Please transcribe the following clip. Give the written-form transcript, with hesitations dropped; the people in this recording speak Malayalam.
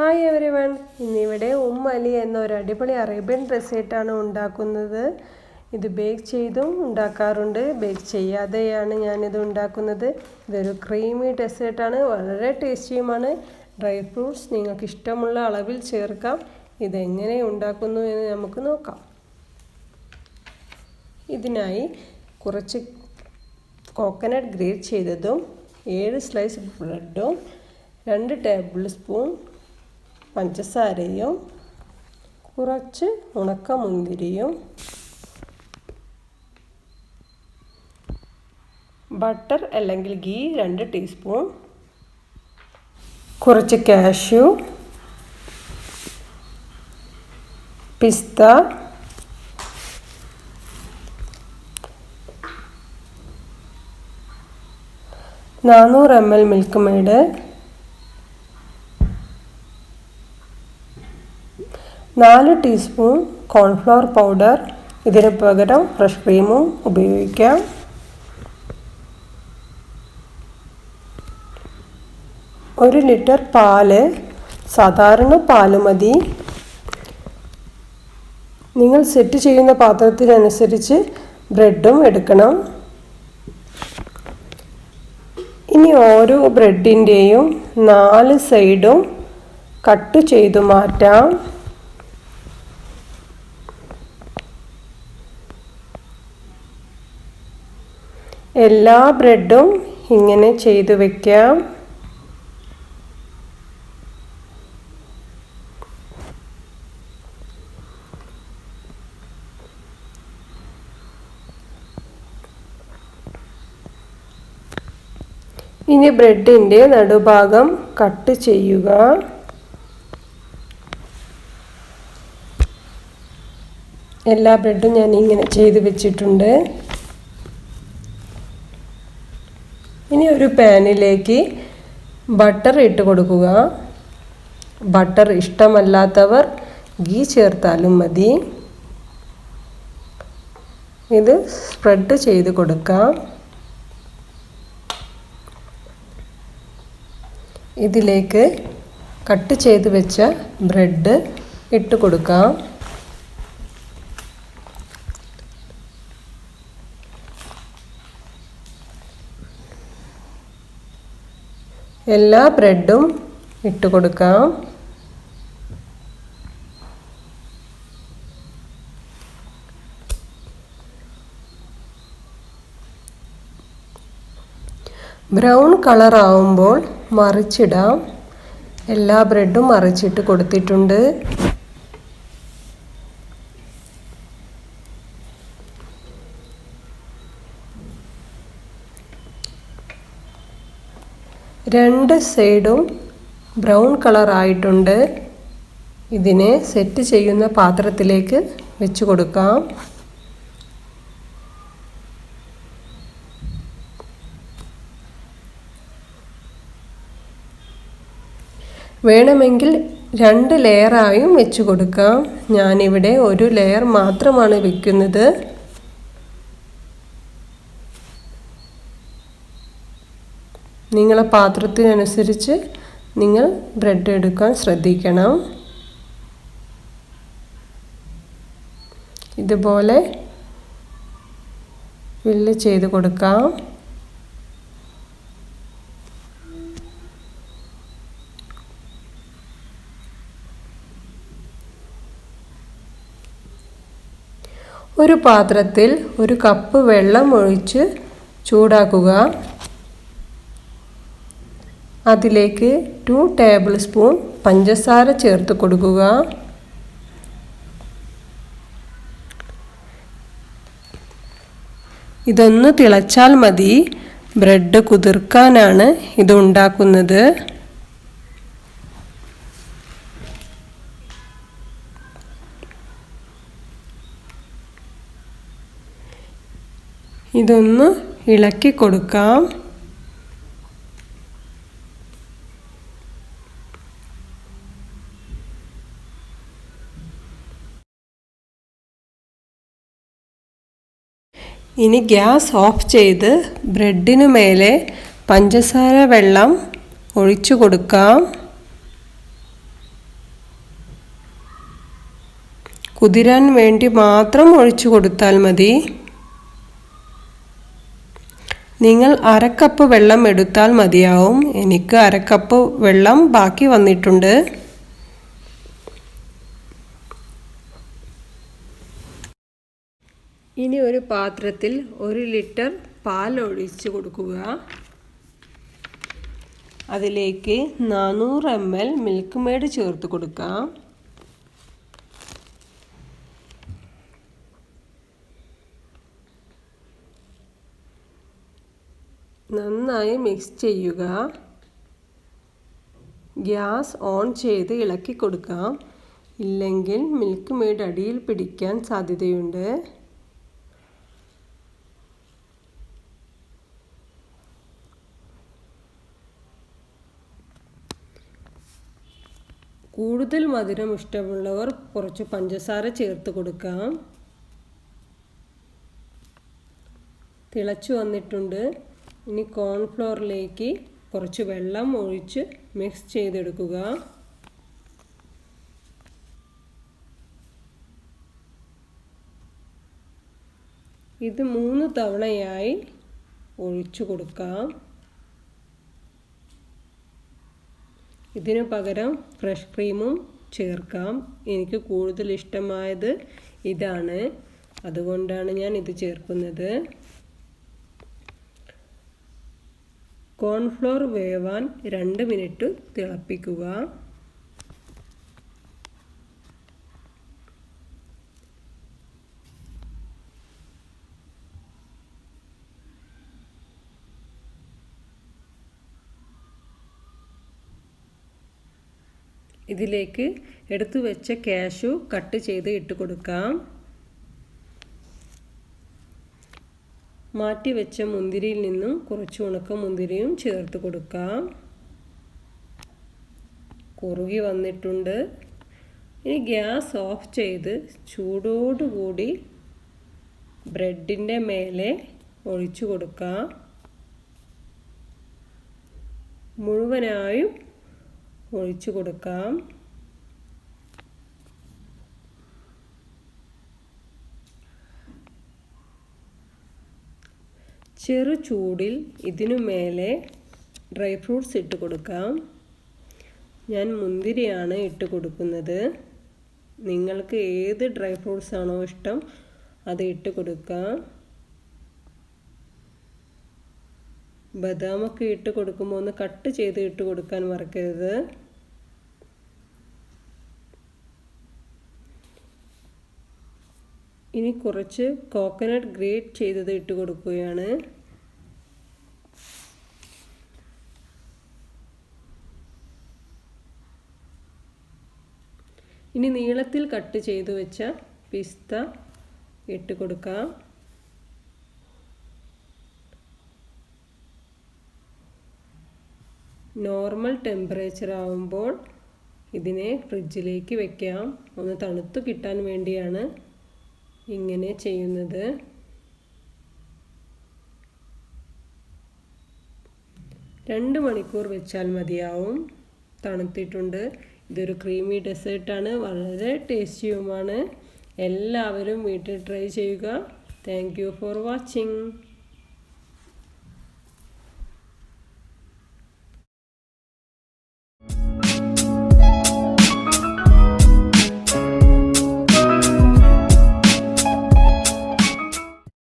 ഹായ് എവരിവൺ, ഇന്നിവിടെ Ali എന്നൊരു അടിപൊളി അറേബ്യൻ ഡെസേർട്ടാണ് ഉണ്ടാക്കുന്നത്. ഇത് ബേക്ക് ചെയ്തും ഉണ്ടാക്കാറുണ്ട്, ബേക്ക് ചെയ്യാതെയാണ് ഞാനിത് ഉണ്ടാക്കുന്നത്. ഇതൊരു ക്രീമി ഡെസേർട്ടാണ്, വളരെ ടേസ്റ്റിയുമാണ്. ഡ്രൈ ഫ്രൂട്ട്സ് നിങ്ങൾക്ക് ഇഷ്ടമുള്ള അളവിൽ ചേർക്കാം. ഇതെങ്ങനെ ഉണ്ടാക്കുന്നു എന്ന് നമുക്ക് നോക്കാം. ഇതിനായി കുറച്ച് കോക്കനട്ട് ഗ്രേറ്റ് ചെയ്തതും 7 സ്ലൈസ് ബ്രെഡും 2 ടേബിൾ സ്പൂൺ പഞ്ചസാരയും കുറച്ച് ഉണക്കമുന്തിരിയും ബട്ടർ അല്ലെങ്കിൽ ഗീ 2 ടീസ്പൂൺ കുറച്ച് കാഷ്യൂ പിസ്ത 400 ml milk made 4 teaspoon cornflour powder. ഇതിന് പകരം ഫ്രഷ് ക്രീമും ഉപയോഗിക്കാം. 1 ലിറ്റർ പാല്, സാധാരണ പാല് മതി. നിങ്ങൾ സെറ്റ് ചെയ്യുന്ന പാത്രത്തിനനുസരിച്ച് ബ്രെഡും എടുക്കണം. ഇനി ഓരോ ബ്രെഡിൻ്റെയും 4 സൈഡും കട്ട് ചെയ്തു മാറ്റാം. എല്ലാ ബ്രെഡും ഇങ്ങനെ ചെയ്തു വയ്ക്കാം. ഇനി ബ്രെഡിൻ്റെ നടുഭാഗം കട്ട് ചെയ്യുക. എല്ലാ ബ്രെഡും ഞാൻ ഇങ്ങനെ ചെയ്ത് വെച്ചിട്ടുണ്ട്. ഇനി ഒരു പാനിലേക്ക് ബട്ടർ ഇട്ട് കൊടുക്കുക. ബട്ടർ ഇഷ്ടമല്ലാത്തവർ ഗീ ചേർത്താലും മതി. ഇത് സ്പ്രെഡ് ചെയ്ത് കൊടുക്കാം. ഇതിലേക്ക് കട്ട് ചെയ്ത് വെച്ച ബ്രെഡ് ഇട്ട് കൊടുക്കാം. എല്ലാ ബ്രെഡും ഇട്ട് കൊടുക്കാം. ബ്രൗൺ കളർ ആവുമ്പോൾ മറിച്ചിടാം. എല്ലാ ബ്രെഡും മറിച്ചിട്ട് കൊടുത്തിട്ടുണ്ട്. രണ്ട് സൈഡും ബ്രൗൺ കളർ ആയിട്ടുണ്ട്. ഇതിനെ സെറ്റ് ചെയ്യുന്ന പാത്രത്തിലേക്ക് വെച്ച് കൊടുക്കാം. വേണമെങ്കിൽ 2 ലെയറായും വെച്ച് കൊടുക്കാം. ഞാനിവിടെ ഒരു ലെയർ മാത്രമാണ് വെക്കുന്നത്. നിങ്ങളെ പാത്രത്തിനനുസരിച്ച് നിങ്ങൾ ബ്രെഡ് എടുക്കാൻ ശ്രദ്ധിക്കണം. ഇതുപോലെ ഫില്ല് ചെയ്ത് കൊടുക്കാം. ഒരു പാത്രത്തിൽ 1 കപ്പ് വെള്ളം ഒഴിച്ച് ചൂടാക്കുക. അതിലേക്ക് 2 ടേബിൾ സ്പൂൺ പഞ്ചസാര ചേർത്ത് കൊടുക്കുക. ഇതൊന്ന് തിളച്ചാൽ മതി. ബ്രെഡ് കുതിർക്കാനാണ് ഇത് ഉണ്ടാക്കുന്നത്. ഇതൊന്ന് ഇളക്കി കൊടുക്കാം. ഇനി ഗ്യാസ് ഓഫ് ചെയ്ത് ബ്രെഡിനു മേലെ പഞ്ചസാര വെള്ളം ഒഴിച്ചു കൊടുക്കാം. കുതിരാൻ വേണ്ടി മാത്രം ഒഴിച്ചു കൊടുത്താൽ മതി. നിങ്ങൾ 1/2 കപ്പ് വെള്ളം എടുത്താൽ മതിയാവും. എനിക്ക് 1/2 കപ്പ് വെള്ളം ബാക്കി വന്നിട്ടുണ്ട്. ഇനി ഒരു പാത്രത്തിൽ 1 ലിറ്റർ പാൽ ഒഴിച്ചു കൊടുക്കുക. അതിലേക്ക് 400 ml മിൽക്ക് മെയ്ഡ് ചേർത്ത് കൊടുക്കാം. നന്നായി മിക്സ് ചെയ്യുക. ഗ്യാസ് ഓൺ ചെയ്ത് ഇളക്കി കൊടുക്കാം. ഇല്ലെങ്കിൽ മിൽക്ക് മെയ്ഡ് അടിയിൽ പിടിക്കാൻ സാധ്യതയുണ്ട്. കൂടുതൽ മധുരം ഇഷ്ടമുള്ളവർ കുറച്ച് പഞ്ചസാര ചേർത്ത് കൊടുക്കാം. തിളച്ചു വന്നിട്ടുണ്ട്. ഇനി കോൺഫ്ലോറിലേക്ക് കുറച്ച് വെള്ളം ഒഴിച്ച് മിക്സ് ചെയ്തെടുക്കുക. ഇത് 3 തവണയായി ഒഴിച്ചു കൊടുക്കാം. ഇതിനു പകരം ഫ്രഷ് ക്രീമും ചേർക്കാം. എനിക്ക് കൂടുതൽ ഇഷ്ടമായത് ഇതാണ്, അതുകൊണ്ടാണ് ഞാൻ ഇത് ചേർക്കുന്നത്. കോൺഫ്ലോർ വേവാൻ 2 മിനിറ്റ് തിളപ്പിക്കുക. ഇതിലേക്ക് എടുത്തു വെച്ച കാഷ്യൂ കട്ട് ചെയ്ത് ഇട്ട് കൊടുക്കാം. മാറ്റി വെച്ച മുന്തിരിയിൽ നിന്നും കുറച്ച് ഉണക്ക മുന്തിരിയും ചേർത്ത് കൊടുക്കാം. കുറുകി വന്നിട്ടുണ്ട്. ഇനി ഗ്യാസ് ഓഫ് ചെയ്ത് ചൂടോടുകൂടി ബ്രെഡിൻ്റെ മേലെ ഒഴിച്ചു കൊടുക്കാം. മുഴുവനായും ഒഴിച്ചു കൊടുക്കാം. ചെറു ചൂടിൽ ഇതിനു മേലെ ഡ്രൈ ഫ്രൂട്ട്സ് ഇട്ട് കൊടുക്കാം. ഞാൻ മുന്തിരിയാണ് ഇട്ട് കൊടുക്കുന്നത്. നിങ്ങൾക്ക് ഏത് ഡ്രൈ ഫ്രൂട്ട്സ് ആണോ ഇഷ്ടം അത് ഇട്ട് കൊടുക്കാം. ബദാമൊക്കെ ഇട്ട് കൊടുക്കുമ്പോൾ ഒന്ന് കട്ട് ചെയ്ത് ഇട്ട് കൊടുക്കാൻ മറക്കരുത്. ഇനി കുറച്ച് കോക്കനട്ട് ഗ്രേറ്റ് ചെയ്തത് ഇട്ട് കൊടുക്കുകയാണ്. ഇനി നീളത്തിൽ കട്ട് ചെയ്ത് വെച്ച പിസ്ത ഇട്ട് കൊടുക്കാം. നോർമൽ ടെമ്പറേച്ചർ ആവുമ്പോൾ ഇതിനെ ഫ്രിഡ്ജിലേക്ക് വെക്കാം. ഒന്ന് തണുത്ത് കിട്ടാൻ വേണ്ടിയാണ് ഇങ്ങനെ ചെയ്യുന്നത്. രണ്ട് മണിക്കൂർ വെച്ചാൽ മതിയാവും. തണുത്തിട്ടുണ്ട്. ഇതൊരു ക്രീമി ഡെസേർട്ടാണ്. വളരെ ടേസ്റ്റിയുമാണ്. എല്ലാവരും വീട്ടിൽ ട്രൈ ചെയ്യുക. Thank you for watching.